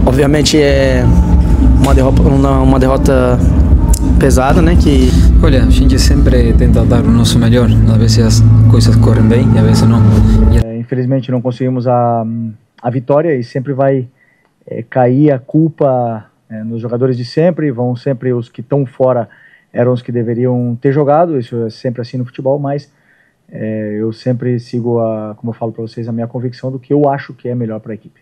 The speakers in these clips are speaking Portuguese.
Obviamente é uma derrota pesada, né? Olha, a gente sempre tenta dar o nosso melhor. Às vezes as coisas correm bem e às vezes não. Infelizmente não conseguimos a vitória e sempre vai cair a culpa nos jogadores de sempre. Vão sempre os que estão fora eram os que deveriam ter jogado. Isso é sempre assim no futebol, mas eu sempre sigo, como eu falo para vocês, a minha convicção do que eu acho que é melhor para a equipe.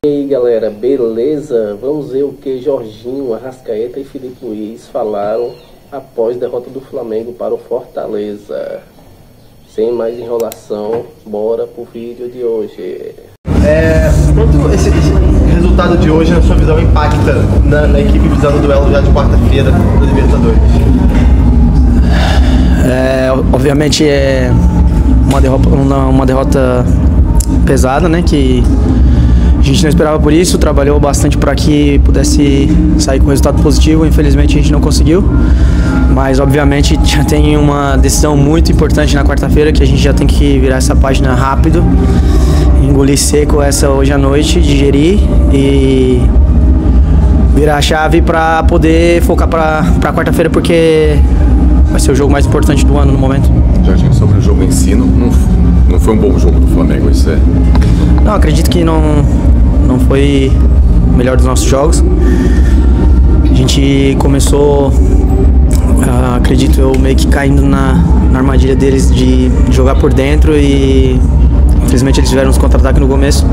E aí galera, beleza? Vamos ver o que Jorginho, Arrascaeta e Felipe Luiz falaram após a derrota do Flamengo para o Fortaleza. Sem mais enrolação, bora pro vídeo de hoje. Quanto esse resultado de hoje, na sua visão, impacta na equipe visando o duelo já de quarta-feira da Libertadores? Obviamente é uma derrota pesada, né? Que a gente não esperava por isso, trabalhou bastante para que pudesse sair com resultado positivo. Infelizmente a gente não conseguiu, mas obviamente já tem uma decisão muito importante na quarta-feira que a gente já tem que virar essa página rápido, engolir seco essa hoje à noite, digerir e virar a chave para poder focar para quarta-feira, porque vai ser o jogo mais importante do ano no momento. Jorginho, sobre o jogo em si, não foi um bom jogo do Flamengo, isso é? Não, acredito que não foi o melhor dos nossos jogos. A gente começou, acredito eu, meio que caindo na armadilha deles de jogar por dentro e infelizmente eles tiveram uns contra-ataques no começo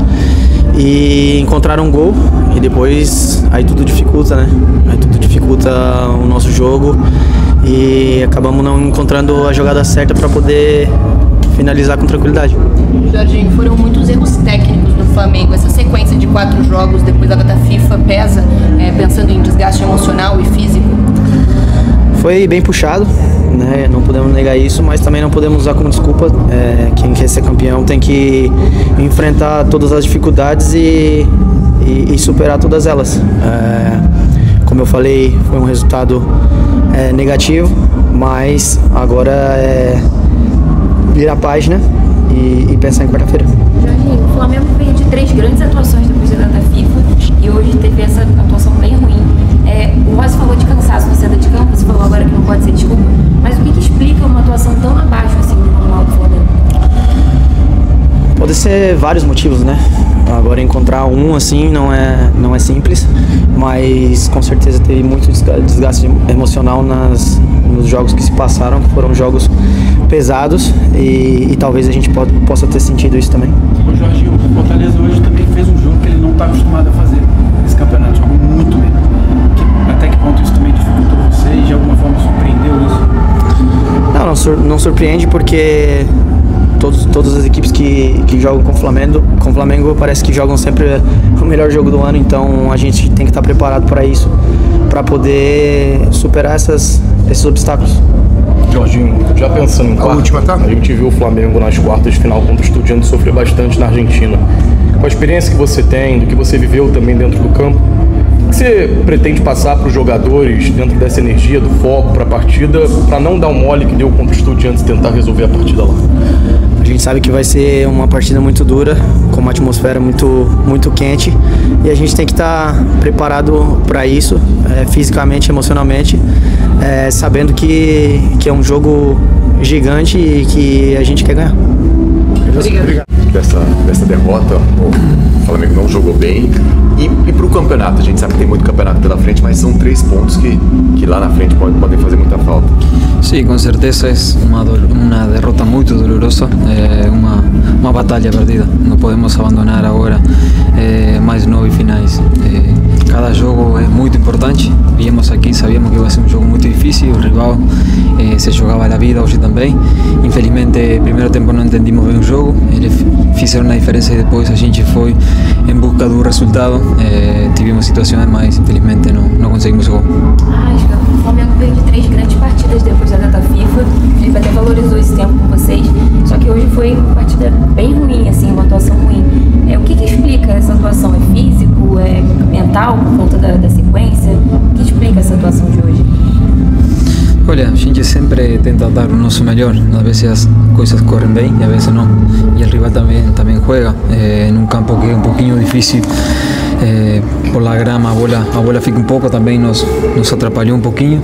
e encontraram um gol e depois aí tudo dificulta, né? Aí tudo dificulta o nosso jogo e acabamos não encontrando a jogada certa para poder finalizar com tranquilidade. Jorginho, foram muitos erros técnicos do Flamengo. Essa sequência de 4 jogos depois da data FIFA pesa, pensando em desgaste emocional e físico? Foi bem puxado, né? Não podemos negar isso, mas também não podemos usar como desculpa. Quem quer ser campeão tem que enfrentar todas as dificuldades e superar todas elas. Como eu falei, foi um resultado negativo, mas agora virar a página e pensar em quarta-feira. Jorginho, o Flamengo veio de 3 grandes atuações depois da data FIFA e hoje teve essa atuação bem ruim. O Rossi falou de cansaço na saída de campo, você falou agora que não pode ser desculpa, mas o que explica uma atuação tão abaixo assim do normal do Flamengo? Pode ser vários motivos, né? Agora encontrar um assim não é simples, mas com certeza teve muito desgaste emocional nos jogos que se passaram, que foram jogos pesados e talvez a gente possa ter sentido isso também. O Jorginho, o Fortaleza hoje também fez um jogo que ele não está acostumado a fazer nesse campeonato, jogou muito bem. Até que ponto isso também dificultou você e de alguma forma surpreendeu isso? Não surpreende porque todas as equipes que jogam com o Flamengo parece que jogam sempre o melhor jogo do ano, então a gente tem que estar preparado para isso, para poder superar esses obstáculos. Jorginho, já pensando em quarta, a gente viu o Flamengo nas quartas de final contra o Estudiantes sofrer bastante na Argentina. Com a experiência que você tem, do que você viveu também dentro do campo, o que você pretende passar para os jogadores dentro dessa energia, do foco para a partida, para não dar um mole que deu contra o Estudiantes e tentar resolver a partida lá? A gente sabe que vai ser uma partida muito dura, com uma atmosfera muito quente, e a gente tem que estar preparado para isso, fisicamente, emocionalmente, sabendo que é um jogo gigante e que a gente quer ganhar. Obrigado. Dessa derrota, o Flamengo não jogou bem. E para o campeonato, a gente sabe que tem muito campeonato pela frente, mas são 3 pontos que lá na frente podem fazer muita falta. Sim, com certeza é uma derrota muito dolorosa, uma batalha perdida. Não podemos abandonar agora mais 9 finais. Cada jogo é muito importante. Viemos aqui, sabíamos que ia ser um jogo muito difícil. O rival se jogava a vida hoje também. Infelizmente, primeiro tempo não entendimos bem o jogo. Eles fizeram a diferença e depois a gente foi em busca do resultado. Tivemos situações, mas infelizmente não conseguimos o gol. O Flamengo veio de 3 grandes partidas depois da data FIFA. O Felipe até valorizou esse tempo com vocês. Só que hoje foi uma partida bem ruim, assim, uma atuação ruim. O que explica essa atuação? É físico? É mental por conta da sequência? O que explica essa atuação de hoje? Olha, a gente gente sempre tenta dar o nosso melhor. Às vezes as coisas correm bem e às vezes não. E o rival também juega em um campo que é um pouquinho difícil. Por la grama a bola fica um pouco, também nos atrapalhou um pouquinho.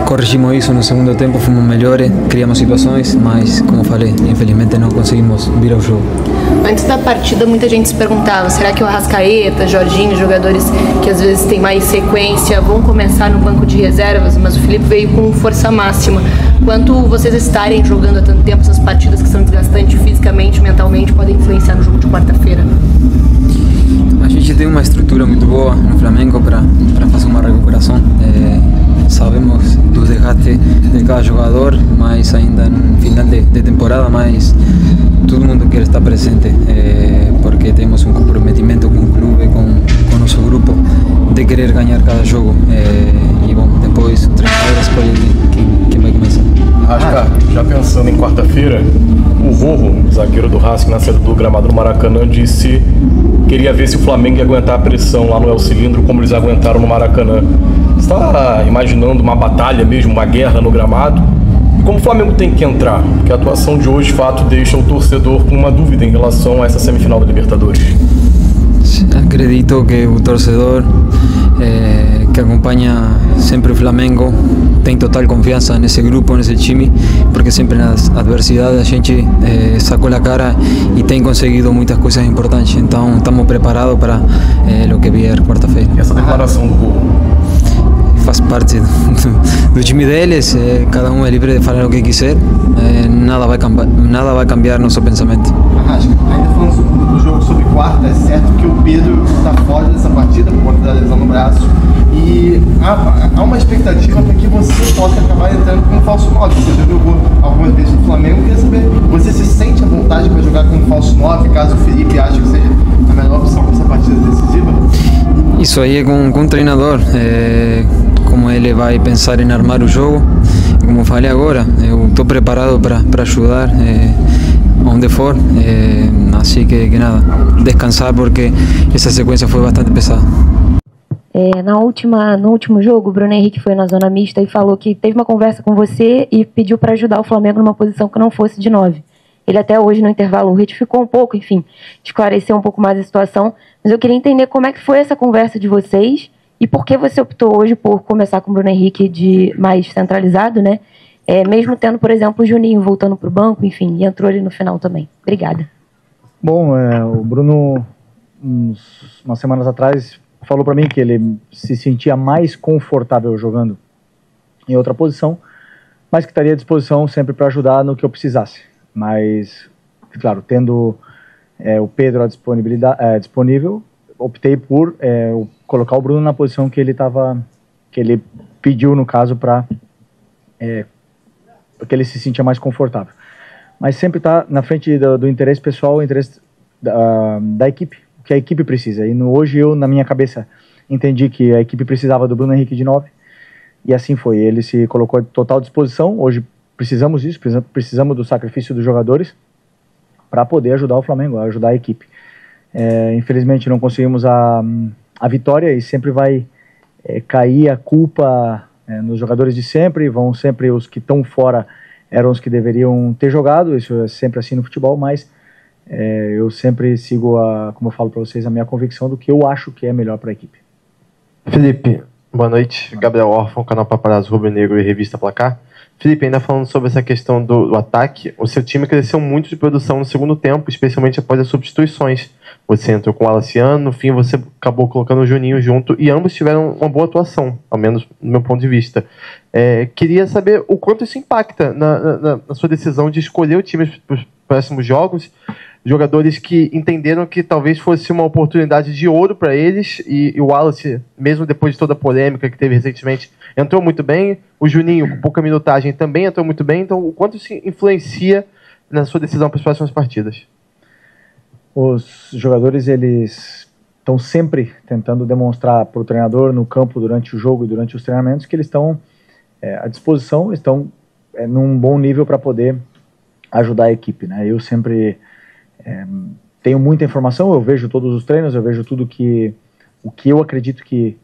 Corrigimos isso no segundo tempo, fomos melhores, criamos situações, mas como falei, infelizmente não conseguimos virar o jogo. Antes da partida, muita gente se perguntava, será que o Arrascaeta, Jorginho, jogadores que às vezes têm mais sequência, vão começar no banco de reservas, mas o Felipe veio com força máxima. Quanto vocês estarem jogando há tanto tempo essas partidas que são desgastantes fisicamente, mentalmente, podem influenciar no jogo de quarta-feira? A gente tem uma estrutura muito boa no Flamengo para fazer uma recuperação. Sabemos do desgaste de cada jogador, mas ainda no final de temporada, mas todo mundo quer estar presente, porque temos um comprometimento com o clube, com o nosso grupo, de querer ganhar cada jogo. E bom, depois o treinador escolhe quem vai começar. Rasca, já pensando em quarta-feira, o Rojo, zagueiro do Racing, na saída do gramado do Maracanã, disse que queria ver se o Flamengo ia aguentar a pressão lá no El Cilindro como eles aguentaram no Maracanã. Você está imaginando uma batalha mesmo, uma guerra no gramado? E como o Flamengo tem que entrar? Porque a atuação de hoje, de fato, deixa o torcedor com uma dúvida em relação a essa semifinal da Libertadores. Acredito que o torcedor que acompanha sempre o Flamengo tem total confiança nesse grupo, nesse time, porque sempre nas adversidades a gente sacou a cara e tem conseguido muitas coisas importantes. Então estamos preparados para o que vier quarta-feira. E essa declaração do Rojo? Faz parte do time deles, cada um é livre de falar o que quiser, nada vai cambiar nosso pensamento. Arrasca, ainda falando do jogo sobre quarta, é certo que o Pedro está fora dessa partida por conta da lesão no braço e há uma expectativa para que você possa acabar entrando com um falso 9. Você já jogou algumas vezes no Flamengo, queria saber, você se sente à vontade para jogar com um falso 9, caso o Felipe ache que seja a melhor opção para essa partida decisiva? Isso aí é com o treinador, como ele vai pensar em armar o jogo. Como falei agora, eu estou preparado para ajudar onde for, assim que nada, descansar porque essa sequência foi bastante pesada. No último jogo, o Bruno Henrique foi na zona mista e falou que teve uma conversa com você e pediu para ajudar o Flamengo numa posição que não fosse de 9. Ele até hoje no intervalo retificou um pouco, enfim, esclareceu um pouco mais a situação, mas eu queria entender como é que foi essa conversa de vocês e por que você optou hoje por começar com o Bruno Henrique de mais centralizado, né? Mesmo tendo, por exemplo, o Juninho voltando para o banco, enfim, e entrou ali no final também. Obrigada. Bom, o Bruno, umas semanas atrás, falou para mim que ele se sentia mais confortável jogando em outra posição, mas que estaria à disposição sempre para ajudar no que eu precisasse. Mas, claro, tendo o Pedro disponível, optei por colocar o Bruno na posição que ele pediu, no caso, para que ele se sentia mais confortável. Mas sempre está na frente do interesse pessoal, o interesse da equipe, o que a equipe precisa. E hoje eu, na minha cabeça, entendi que a equipe precisava do Bruno Henrique de 9, e assim foi. Ele se colocou à total disposição. Hoje precisamos disso, precisamos do sacrifício dos jogadores para poder ajudar o Flamengo, ajudar a equipe. Infelizmente não conseguimos a vitória e sempre vai cair a culpa nos jogadores de sempre. Vão sempre os que estão fora, eram os que deveriam ter jogado. Isso é sempre assim no futebol, mas eu sempre sigo, como eu falo para vocês, a minha convicção do que eu acho que é melhor para a equipe. Felipe, boa noite. Gabriel Orfan, canal Paparazzo Rubro Negro e Revista Placar. Felipe, ainda falando sobre essa questão do ataque, o seu time cresceu muito de produção no segundo tempo, especialmente após as substituições. Você entrou com o Alaciano, no fim você acabou colocando o Juninho junto e ambos tiveram uma boa atuação, ao menos do meu ponto de vista. Queria saber o quanto isso impacta na sua decisão de escolher o time para os próximos jogos, jogadores que entenderam que talvez fosse uma oportunidade de ouro para eles, e o Wallace, mesmo depois de toda a polêmica que teve recentemente, entrou muito bem, o Juninho, com pouca minutagem, também entrou muito bem. Então, o quanto isso influencia na sua decisão para as próximas partidas? Os jogadores, eles estão sempre tentando demonstrar para o treinador no campo, durante o jogo e durante os treinamentos, que eles estão à disposição, estão num bom nível para poder ajudar a equipe, né? Eu sempre tenho muita informação, eu vejo todos os treinos, eu vejo tudo o que eu acredito que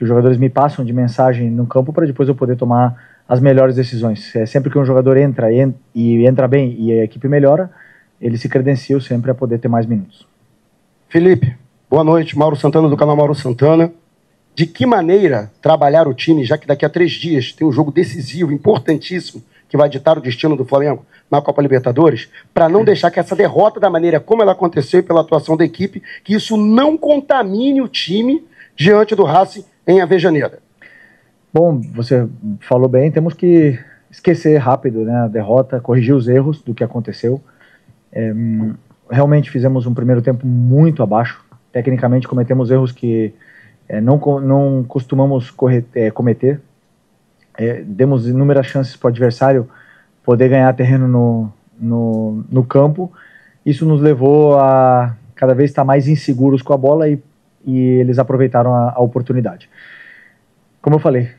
os jogadores me passam de mensagem no campo, para depois eu poder tomar as melhores decisões. Sempre que um jogador entra e entra bem e a equipe melhora, ele se credencia sempre a poder ter mais minutos. Felipe, boa noite. Mauro Santana, do canal Mauro Santana. De que maneira trabalhar o time, já que daqui a 3 dias tem um jogo decisivo, importantíssimo, que vai ditar o destino do Flamengo na Copa Libertadores, para não deixar que essa derrota, da maneira como ela aconteceu e pela atuação da equipe, que isso não contamine o time diante do Racing em Avejaneira? Bom, você falou bem, temos que esquecer rápido, né, a derrota, corrigir os erros do que aconteceu. Realmente fizemos um primeiro tempo muito abaixo. Tecnicamente cometemos erros que não costumamos cometer. Demos inúmeras chances para o adversário poder ganhar terreno no campo. Isso nos levou a cada vez estar mais inseguros com a bola e eles aproveitaram a oportunidade. Como eu falei,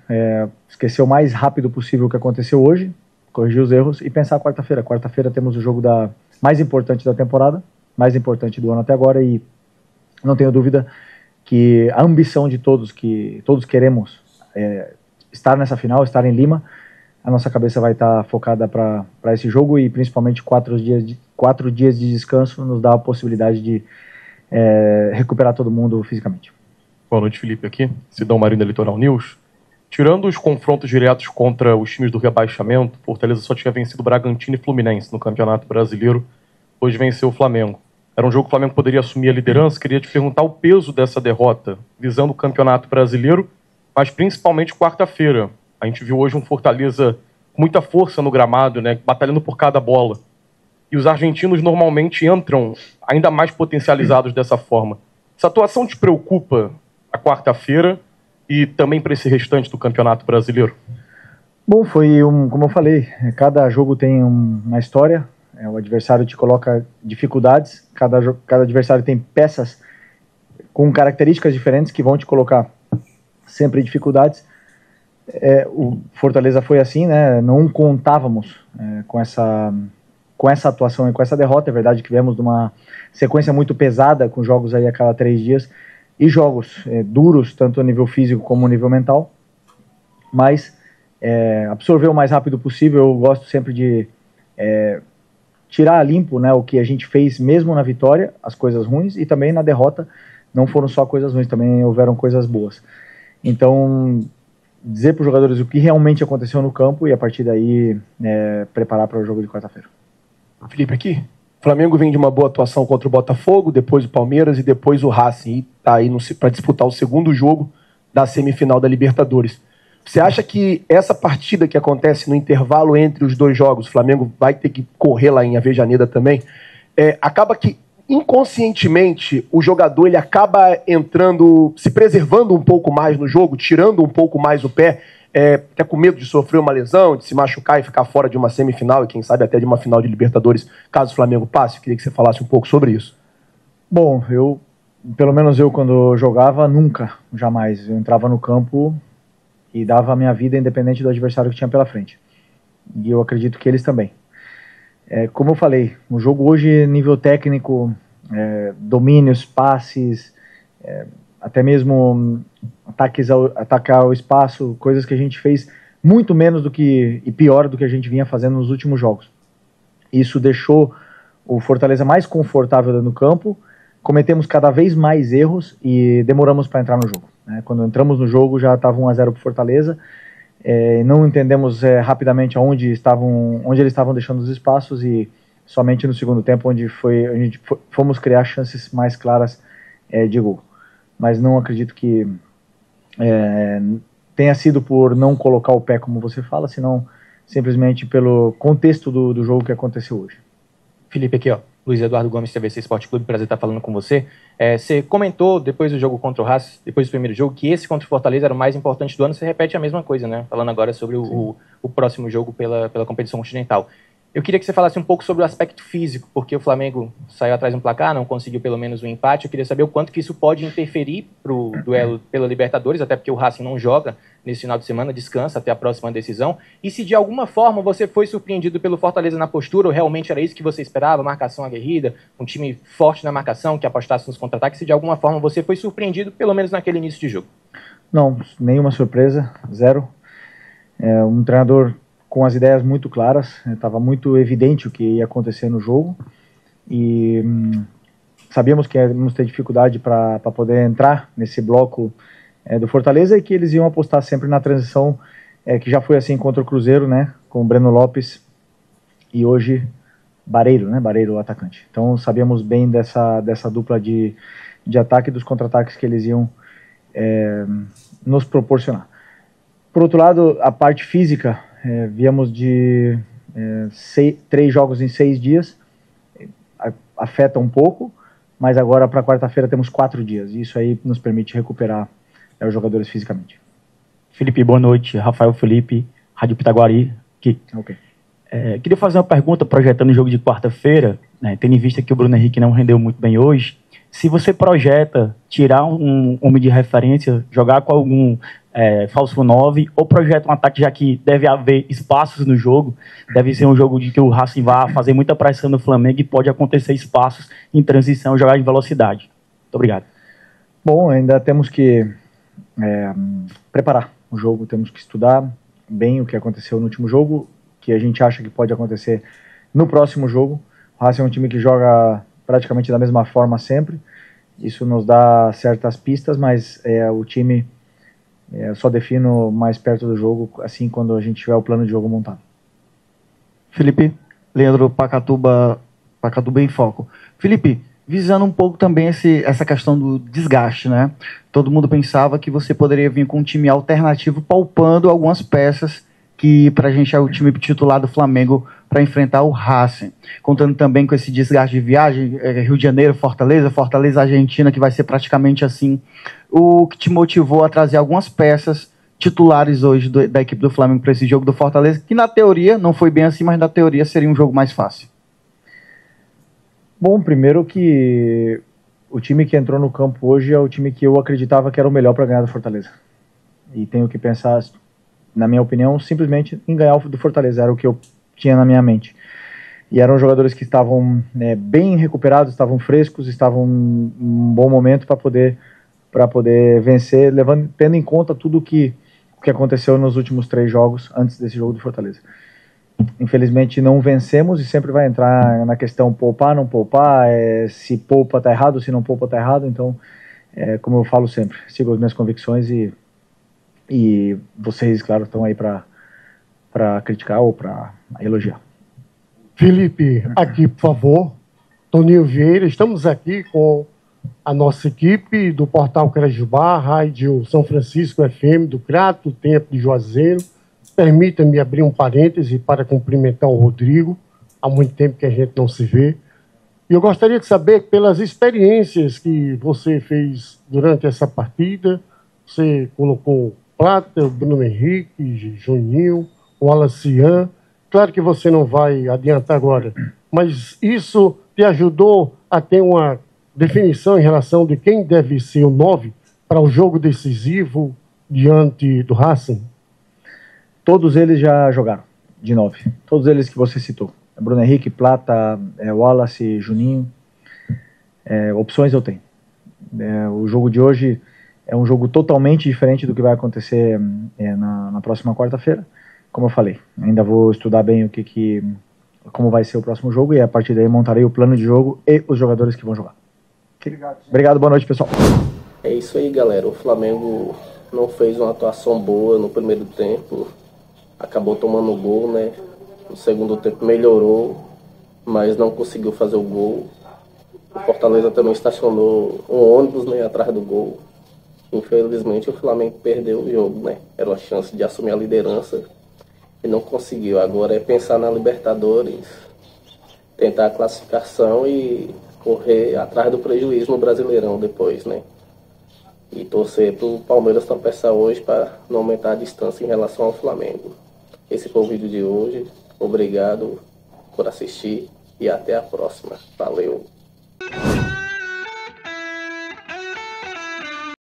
esquecer o mais rápido possível o que aconteceu hoje, corrigir os erros e pensar quarta-feira. Quarta-feira temos o jogo mais importante da temporada, mais importante do ano até agora, e não tenho dúvida que a ambição de todos, que todos queremos estar nessa final, estar em Lima, a nossa cabeça vai estar focada para esse jogo, e principalmente 4 dias de descanso nos dá a possibilidade de recuperar todo mundo fisicamente. Boa noite, Felipe, aqui, Sidão Marinho da Litoral News. Tirando os confrontos diretos contra os times do rebaixamento, Fortaleza só tinha vencido Bragantino e Fluminense no Campeonato Brasileiro, hoje venceu o Flamengo. Era um jogo que o Flamengo poderia assumir a liderança. Queria te perguntar o peso dessa derrota, visando o Campeonato Brasileiro, mas principalmente quarta-feira. A gente viu hoje um Fortaleza com muita força no gramado, né, batalhando por cada bola. E os argentinos normalmente entram ainda mais potencializados dessa forma. Essa atuação te preocupa a quarta-feira e também para esse restante do Campeonato Brasileiro? Bom, como eu falei, cada jogo tem uma história, o adversário te coloca dificuldades, cada adversário tem peças com características diferentes que vão te colocar sempre dificuldades. O Fortaleza foi assim, né? Não contávamos com essa atuação e com essa derrota. É verdade que viemos de uma sequência muito pesada, com jogos aí a cada 3 dias, e jogos duros, tanto a nível físico como a nível mental, mas absorver o mais rápido possível. Eu gosto sempre de tirar a limpo, né, o que a gente fez mesmo na vitória, as coisas ruins, e também na derrota não foram só coisas ruins, também houveram coisas boas. Então, dizer para os jogadores o que realmente aconteceu no campo e a partir daí preparar para o jogo de quarta-feira. Felipe, aqui, o Flamengo vem de uma boa atuação contra o Botafogo, depois o Palmeiras e depois o Racing, e está aí para disputar o segundo jogo da semifinal da Libertadores. Você acha que essa partida que acontece no intervalo entre os 2 jogos, o Flamengo vai ter que correr lá em Avejaneda também, acaba que inconscientemente o jogador ele acaba entrando, se preservando um pouco mais no jogo, tirando um pouco mais o pé, até com medo de sofrer uma lesão, de se machucar e ficar fora de uma semifinal e quem sabe até de uma final de Libertadores, caso o Flamengo passe? Eu queria que você falasse um pouco sobre isso. Bom, pelo menos eu quando jogava, jamais, eu entrava no campo e dava a minha vida independente do adversário que tinha pela frente. E eu acredito que eles também. Como eu falei, o jogo hoje, nível técnico, domínios, passes, até mesmo atacar ao espaço, coisas que a gente fez muito menos e pior do que a gente vinha fazendo nos últimos jogos. Isso deixou o Fortaleza mais confortável no campo, cometemos cada vez mais erros e demoramos para entrar no jogo. Quando entramos no jogo já estava 1-0 para o Fortaleza, não entendemos rapidamente onde eles estavam deixando os espaços, e somente no segundo tempo onde a gente fomos criar chances mais claras de gol. Mas não acredito que tenha sido por não colocar o pé, como você fala, senão simplesmente pelo contexto do jogo que aconteceu hoje. Felipe, aqui, ó. Luiz Eduardo Gomes, TVC Esporte Clube, prazer estar falando com você. Você comentou, depois do jogo contra o Racing, depois do primeiro jogo, que esse contra o Fortaleza era o mais importante do ano. Você repete a mesma coisa, né? Falando agora sobre o próximo jogo pela competição continental. Eu queria que você falasse um pouco sobre o aspecto físico, porque o Flamengo saiu atrás no placar, não conseguiu pelo menos um empate. Eu queria saber o quanto que isso pode interferir para o duelo pela Libertadores, até porque o Racing não joga nesse final de semana, descansa até a próxima decisão. E se de alguma forma você foi surpreendido pelo Fortaleza na postura, ou realmente era isso que você esperava, marcação aguerrida, um time forte na marcação, que apostasse nos contra-ataques, se de alguma forma você foi surpreendido, pelo menos naquele início de jogo? Não, nenhuma surpresa, zero. Um treinador com as ideias muito claras, estava muito evidente o que ia acontecer no jogo e sabíamos que íamos ter dificuldade para poder entrar nesse bloco do Fortaleza e que eles iam apostar sempre na transição, que já foi assim contra o Cruzeiro, né, com o Breno Lopes e hoje Barreiro, né, Barreiro o atacante. Então sabíamos bem dessa dupla de ataque e dos contra-ataques que eles iam nos proporcionar. Por outro lado, a parte física, viemos de 3 jogos em 6 dias, afeta um pouco, mas agora para quarta-feira temos 4 dias, e isso aí nos permite recuperar os jogadores fisicamente. Felipe, boa noite. Rafael Felipe, Rádio Pitaguari, aqui. Ok. Queria fazer uma pergunta projetando o jogo de quarta-feira, né, tendo em vista que o Bruno Henrique não rendeu muito bem hoje. Se você projeta tirar um homem de referência, jogar com algum falso 9, ou projeta um ataque, já que deve haver espaços no jogo, deve ser um jogo de que o Racing vai fazer muita pressão no Flamengo e pode acontecer espaços em transição, jogar em velocidade. Muito obrigado. Bom, ainda temos que preparar o jogo, temos que estudar bem o que aconteceu no último jogo, que a gente acha que pode acontecer no próximo jogo. O Racing é um time que joga praticamente da mesma forma sempre, isso nos dá certas pistas, mas o time só defino mais perto do jogo, assim, quando a gente tiver o plano de jogo montado. Felipe, Leandro Pacatuba em Foco. Felipe, visando um pouco também essa questão do desgaste, né? Todo mundo pensava que você poderia vir com um time alternativo, poupando algumas peças que pra gente é o time titular do Flamengo para enfrentar o Racing. Contando também com esse desgaste de viagem, Rio de Janeiro, Fortaleza, Argentina, que vai ser praticamente assim. O que te motivou a trazer algumas peças titulares hoje da equipe do Flamengo para esse jogo do Fortaleza, que na teoria, não foi bem assim, mas na teoria seria um jogo mais fácil? Bom, primeiro que o time que entrou no campo hoje é o time que eu acreditava que era o melhor para ganhar do Fortaleza. E tenho que pensar, na minha opinião, simplesmente em ganhar do Fortaleza, era o que eu tinha na minha mente. E eram jogadores que estavam bem recuperados, estavam frescos, estavam em um bom momento para poder vencer, tendo em conta tudo o que aconteceu nos últimos 3 jogos antes desse jogo do Fortaleza. Infelizmente não vencemos e sempre vai entrar na questão poupar, não poupar, se poupa tá errado, se não poupa tá errado. Então, como eu falo sempre, sigo as minhas convicções e vocês, claro, estão aí para criticar ou para elogiar. Felipe, aqui, por favor. Toninho Vieira, estamos aqui com a nossa equipe do Portal Crajubá, Rádio São Francisco FM, do Crato, do Tempo de Juazeiro. Permita-me abrir um parêntese para cumprimentar o Rodrigo. Há muito tempo que a gente não se vê. E eu gostaria de saber, pelas experiências que você fez durante essa partida, você colocou Plata, o Bruno Henrique, Juninho, o Alacian. Claro que você não vai adiantar agora, mas isso te ajudou a ter uma definição em relação de quem deve ser o 9 para o jogo decisivo diante do Racing? Todos eles já jogaram de 9. Todos eles que você citou. Bruno Henrique, Plata, Wallace, Juninho. Opções eu tenho. O jogo de hoje é um jogo totalmente diferente do que vai acontecer na próxima quarta-feira. Como eu falei, ainda vou estudar bem como vai ser o próximo jogo e a partir daí montarei o plano de jogo e os jogadores que vão jogar. Obrigado, boa noite, pessoal. É isso aí, galera. O Flamengo não fez uma atuação boa no primeiro tempo. Acabou tomando o gol, né? No segundo tempo melhorou, mas não conseguiu fazer o gol. O Fortaleza também estacionou um ônibus, né, atrás do gol. Infelizmente o Flamengo perdeu o jogo, né? Era uma chance de assumir a liderança e não conseguiu. Agora é pensar na Libertadores, tentar a classificação e correr atrás do prejuízo no Brasileirão depois, né? E torcer para o Palmeiras tropeçar hoje para não aumentar a distância em relação ao Flamengo. Esse foi o vídeo de hoje. Obrigado por assistir e até a próxima. Valeu!